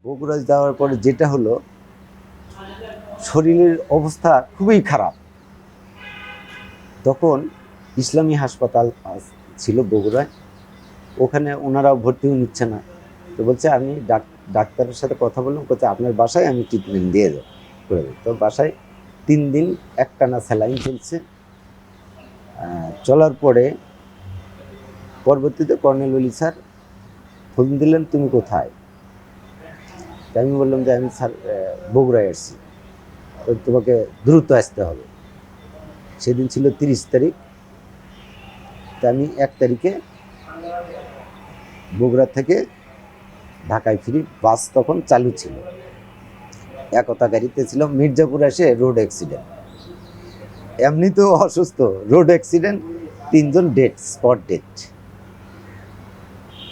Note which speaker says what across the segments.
Speaker 1: বগুড়া যাওয়ার পরে যেটা হলো, শরীরের অবস্থা খুবই খারাপ। তখন ইসলামী হাসপাতাল ছিল বগুড়ায়, ওখানে ওনারাও ভর্তিও নিচ্ছে না। তো বলছে আমি ডাক্তারের সাথে কথা বললাম, বলছে আপনার বাসায় আমি ট্রিটমেন্ট দিয়ে করে দেবো। তো বাসায় 3 দিন একটানা স্যালাইন চলছে। চলার পরে পরবর্তীতে কর্নেল ওলি স্যার ফোন দিলেন, তুমি কোথায়? তাই আমি বললাম যে আমি স্যার বগুড়ায় আসছি, তো তোমাকে দ্রুত আসতে হবে। সেদিন ছিল 30 তারিখ। তা আমি 1 তারিখে বগুড়া থেকে ঢাকায় ফিরি। বাস তখন চালু ছিল, একতা গাড়িতে ছিলাম। মির্জাপুর এসে রোড অ্যাক্সিডেন্ট, এমনিতেও অসুস্থ, রোড অ্যাক্সিডেন্ট, 3 জন ডেথ, স্পট ডেথ।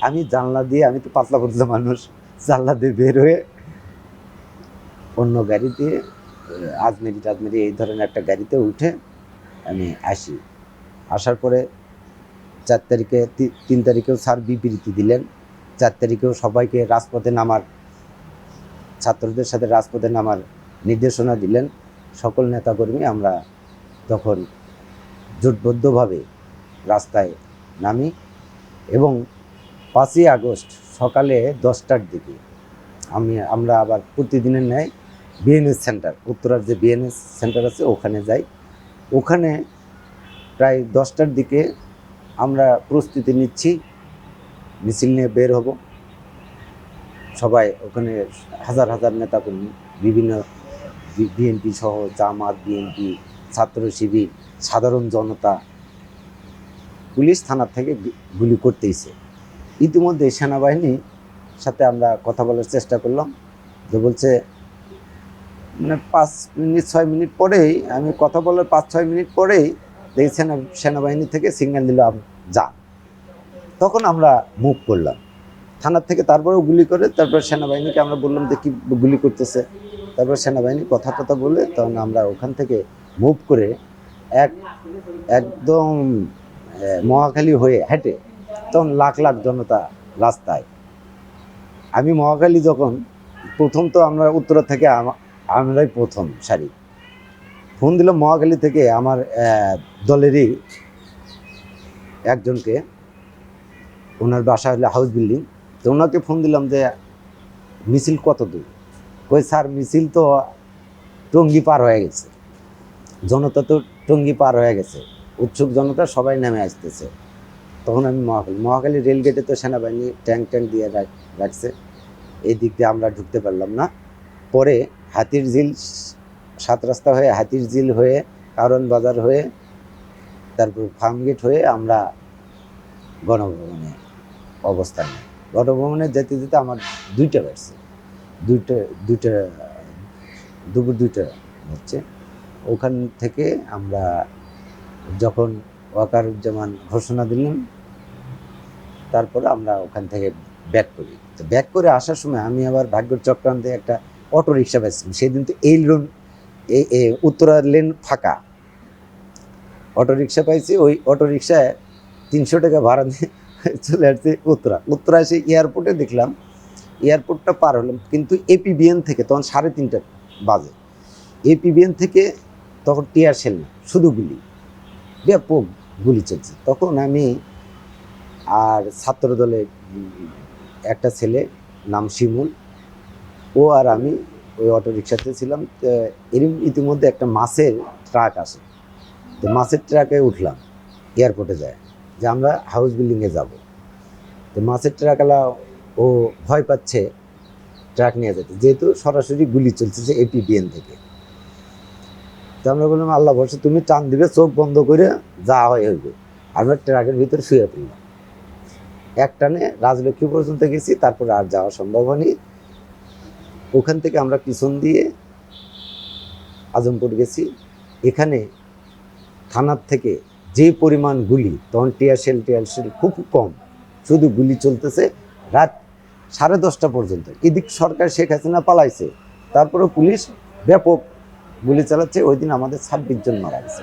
Speaker 1: আমি জানলা দিয়ে, আমি তো পাতলা পাতলা মানুষ, জানলা দিয়ে বের হয়ে অন্য গাড়ি দিয়ে আজমেরি এই ধরনের একটা গাড়িতে উঠে আমি আসি। আসার পরে 4 তারিখে, 3 তারিখেও স্যার বিবৃতি দিলেন। 4 তারিখেও সবাইকে রাজপথে নামার, ছাত্রদের সাথে রাজপথে নামার নির্দেশনা দিলেন। সকল নেতাকর্মী আমরা তখন জোটবদ্ধভাবে রাস্তায় নামি এবং 5ই আগস্ট সকালে 10টার দিকে আমরা আবার প্রতিদিনের ন্যায় বিএনএস সেন্টার, উত্তরার যে বিএনএস সেন্টার আছে ওখানে যাই। ওখানে প্রায় 10টার দিকে আমরা প্রস্তুতি নিচ্ছি, মিছিল নিয়ে বের হব। সবাই ওখানে হাজার হাজার নেতাকর্মী, বিভিন্ন বিএনপি সহ জামাত, বিএনপি, ছাত্র শিবির, সাধারণ জনতা। পুলিশ থানার থেকে গুলি করতেইছে। ইতিমধ্যে সেনাবাহিনীর সাথে আমরা কথা বলার চেষ্টা করলাম, যে বলছে মানে 5 মিনিট 6 মিনিট পরেই, আমি কথা বলার 5-6 মিনিট পরেই দেখি সেনাবাহিনী থেকে সিগন্যাল দিল যা। তখন আমরা মুভ করলাম থানার থেকে। তারপরেও গুলি করে, তারপর সেনাবাহিনীকে আমরা বললাম যে কি গুলি করতেছে। তারপর সেনাবাহিনী কথা বলে তখন আমরা ওখান থেকে মুভ করে একদম মহাখালী হয়ে হেঁটে, তখন লাখ লাখ জনতা রাস্তায়। আমি মহাখালী যখন প্রথম, তো আমরা উত্তরা থেকে আমরাই প্রথম সারি। ফোন দিলাম মহাখালী থেকে আমার দলেরই একজনকে, ওনার বাসা হলো হাউস বিল্ডিং। তো ওনাকে ফোন দিলাম যে মিছিল কত দূর? কই স্যার মিছিল তো টঙ্গী পার হয়ে গেছে, জনতা তো টঙ্গী পার হয়ে গেছে, উৎসুক জনতা সবাই নেমে আসতেছে। তখন আমি মহাখালী রেলগেটে তো সেনাবাহিনী ট্যাঙ্ক দিয়ে রাখছে, এই দিক দিয়ে আমরা ঢুকতে পারলাম না। পরে হাতির ঝিল, 7 রাস্তা হয়ে হাতির ঝিল হয়ে, কারণ বাজার হয়ে, তারপর ফার্মগেট হয়ে আমরা গণভবনে অবস্থান নেই। গণভবনে যেতে যেতে আমার 2টা বাজছে, দুপুর 2টা হচ্ছে। ওখান থেকে আমরা যখন ওয়াকারুজ্জামান ঘোষণা দিলেন, তারপরে আমরা ওখান থেকে ব্যাক করি। তো ব্যাক করে আসার সময় আমি আবার ভাগ্যের চক্রান্তে একটা অটো রিক্সা পাইছিলাম। সেদিন তো এই উত্তরা লেন ফাঁকা, অটো রিক্সা পাইছি। ওই অটো রিক্সায় 300 টাকা ভাড়া দিয়ে চলে আসছি উত্তরা এসে এয়ারপোর্টে দেখলাম, এয়ারপোর্টটা পার হলাম, কিন্তু এপিবিএন থেকে তখন 3:30 বাজে, এপিবিএন থেকে তখন টিয়ার শেল না, শুধু গুলি, ব্যাপক গুলি চলছে। তখন আমি আর ছাত্র দলে একটা ছেলে নাম শিমুল, ও আর আমি ওই অটো রিক্সাতে ছিলাম। এর ইতিমধ্যে একটা মাছের ট্রাক আসে, তো মাছের ট্রাকে উঠলাম এয়ারপোর্টে যায়, যে আমরা হাউস বিল্ডিংয়ে যাব। তো মাছের ট্রাকওয়ালা ও ভয় পাচ্ছে ট্রাক নিয়ে যেতে, যেহেতু সরাসরি গুলি চলছে এপিবিএন থেকে। তো আমরা বললাম আল্লাহ ভরসা, তুমি টান দিবে, চোখ বন্ধ করে যা হইবে। আমরা ট্রাকের ভিতরে শুয়ে পড়লাম। এক টানে রাজলক্ষ্মী পর্যন্ত গেছি, তারপরে আর যাওয়া সম্ভব হয়নি। ওখান থেকে আমরা পিছন দিয়ে আজমপুর গেছি। এখানে থানার থেকে যে পরিমাণ গুলি, তখন টিয়ার শেল খুব কম, শুধু গুলি চলতেছে রাত 10:30 পর্যন্ত। এদিক সরকার শেখ হাসিনা পালাইছে, তারপরেও পুলিশ ব্যাপক গুলি চালাচ্ছে। ওই দিন আমাদের 26 জন মারা গেছে।